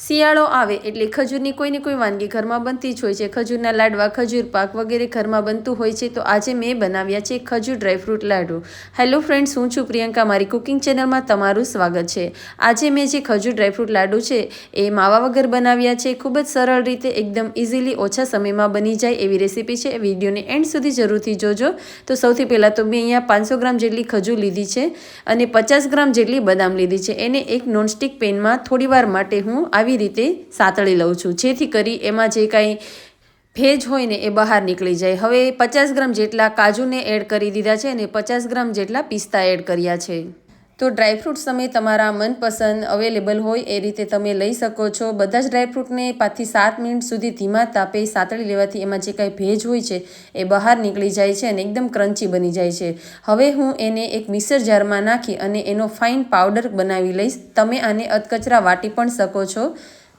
શિયાળો આવે એટલે ખજૂરની કોઈ ને કોઈ વાનગી ઘરમાં બનતી જ હોય છે। ખજૂરના લાડવા, ખજૂર પાક વગેરે ઘરમાં બનતું હોય છે। તો આજે મેં બનાવ્યા છે ખજૂર ડ્રાયફ્રૂટ લાડુ। હેલો ફ્રેન્ડ્સ, હું છું પ્રિયંકા, મારી કુકિંગ ચેનલમાં તમારું સ્વાગત છે। આજે મેં જે ખજૂર ડ્રાયફ્રૂટ લાડુ છે એ માવા વગર બનાવ્યા છે। ખૂબ જ સરળ રીતે, એકદમ ઇઝીલી, ઓછા સમયમાં બની જાય એવી રેસીપી છે। વિડીયોને એન્ડ સુધી જરૂરથી જોજો। તો સૌથી પહેલાં તો મેં અહીંયા 500 ગ્રામ જેટલી ખજૂર લીધી છે અને 50 ગ્રામ જેટલી બદામ લીધી છે। એને એક નોનસ્ટિક પેનમાં થોડીવાર માટે હું આવી રીતે સાતળી લઉં છું, જેથી કરી એમાં જે કાંઈ ભેજ હોય ને એ બહાર નીકળી જાય। હવે 50 ગ્રામ જેટલા કાજુને એડ કરી દીધા છે અને 50 ગ્રામ જેટલા પિસ્તા એડ કર્યા છે। તો ડ્રાયફ્રૂટ્સ તમે તમારા મનપસંદ અવેલેબલ હોય એ રીતે તમે લઈ શકો છો। બધા જ ડ્રાયફ્રૂટને 5 થી 7 મિનિટ સુધી ધીમા તાપે સાતળી લેવાથી એમાં જે કાંઈ ભેજ હોય છે એ બહાર નીકળી જાય છે અને એકદમ ક્રન્ચી બની જાય છે। હવે હું એને એક મિક્સર જારમાં નાખી અને એનો ફાઇન પાવડર બનાવી લઈશ। તમે આને અધકચરા વાટી પણ શકો છો।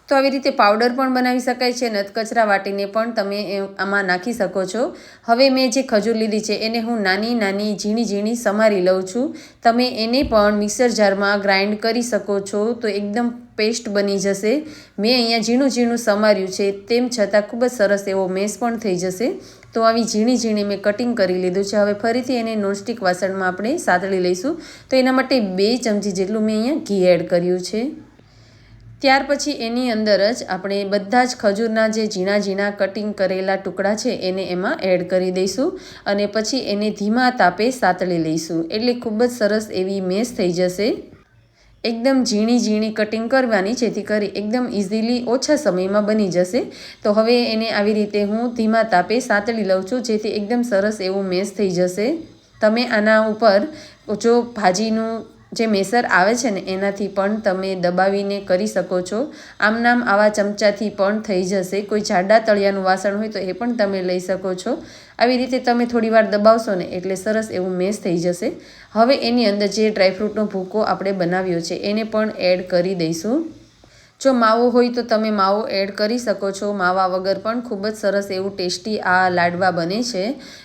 તો આવી રીતે પાવડર પણ બનાવી શકાય છે અને અધકચરા વાટીને પણ તમે આમાં નાખી શકો છો। હવે મેં જે ખજૂર લીધી છે એને હું નાની નાની ઝીણી ઝીણી સમારી લઉં છું। તમે એને પણ મિક્સર જારમાં ગ્રાઇન્ડ કરી શકો છો, તો એકદમ પેસ્ટ બની જશે। મેં અહીંયા ઝીણું ઝીણું સમાર્યું છે, તેમ છતાં ખૂબ જ સરસ એવો મેશ પણ થઈ જશે। તો આવી ઝીણી ઝીણી મેં કટિંગ કરી લીધું છે। હવે ફરીથી એને નોનસ્ટિક વાસણમાં આપણે સાતળી લઈશું। તો એના માટે 2 ચમચી જેટલું મેં અહીંયા ઘી એડ કર્યું છે। ત્યાર પછી એની અંદર જ આપણે બધા જ ખજૂરના જે ઝીણા ઝીણા કટિંગ કરેલા ટુકડા છે એને એમાં એડ કરી દઈશું અને પછી એને ધીમા તાપે સાતળી લઈશું, એટલે ખૂબ જ સરસ એવી મેશ થઈ જશે। એકદમ ઝીણી ઝીણી કટિંગ કરવાની, જેથી કરી એકદમ ઇઝીલી ઓછા સમયમાં બની જશે। તો હવે એને આવી રીતે હું ધીમા તાપે સાતળી લઉં છું, જેથી એકદમ સરસ એવું મેશ થઈ જશે। તમે આના ઉપર જો ભાજીનું જે મેસર આવે છે ને એનાથી પણ તમે દબાવીને કરી શકો છો। આમ નામ આવા ચમચાથી પણ થઈ જશે। કોઈ જાડા તળિયાનું વાસણ હોય તો એ પણ તમે લઈ શકો છો। આવી રીતે તમે થોડી વાર દબાવશો ને એટલે સરસ એવું મેશ થઈ જશે। હવે એની અંદર જે ડ્રાયફ્રૂટનો ભૂકો આપણે બનાવ્યો છે એને પણ એડ કરી દઈશું। જો માવો હોય તો તમે માવો એડ કરી શકો છો, માવા વગર પણ ખૂબ જ સરસ એવું ટેસ્ટી આ લાડવા બને છે।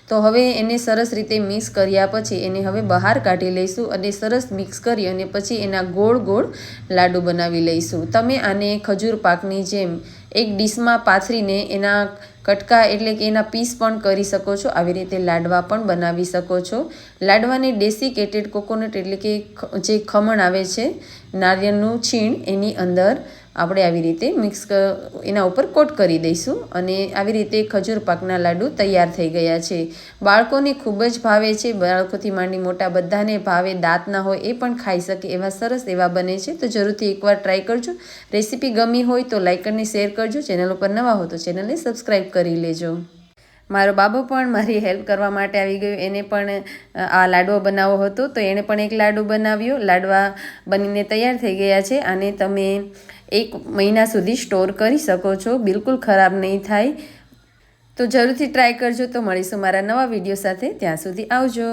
તો હવે એને સરસ રીતે મિક્સ કર્યા પછી એને હવે બહાર કાઢી લઈશું અને સરસ મિક્સ કરી અને પછી એના ગોળ ગોળ લાડુ બનાવી લઈશું। તમે આને ખજૂર પાકની જેમ એક ડીશમાં પાથરીને એના કટકા એટલે કે એના પીસ પણ કરી શકો છો। આવી રીતે લાડવા પણ બનાવી શકો છો। લાડવાને ડેસિકેટેડ કોકોનટ એટલે કે જે ખમણ આવે છે, નારિયેળનું છીણ, એની અંદર આપણે આવી રીતે મિક્સ એના ઉપર કોટ કરી દઈશું અને આવી રીતે ખજૂર પાકના લાડુ તૈયાર થઈ ગયા છે। બાળકોને ખૂબ જ ભાવે છે, બાળકોથી માંડી મોટા બધાને ભાવે। દાંત ના હોય એ પણ ખાઈ શકે એવા સરસ એવા બને છે। તો જરૂરથી એકવાર ટ્રાય કરજો। રેસીપી ગમી હોય તો લાઈક અને શેર કરજો। ચેનલ ઉપર નવા હો તો ચેનલને સબસ્ક્રાઈબ કરી લેજો। મારો બાબો પણ મારી હેલ્પ કરવા માટે આવી ગયો। એને પણ આ લાડવો બનાવવો હતો તો એણે પણ એક લાડુ બનાવ્યો। લાડવા બનીને તૈયાર થઈ ગયા છે। આને તમે 1 મહિના સુધી સ્ટોર કરી શકો છો, બિલકુલ ખરાબ નહીં થાય। તો જરૂરથી ટ્રાય કરજો। તો મળીશું મારા નવા વિડીયો સાથે, ત્યાં સુધી આવજો।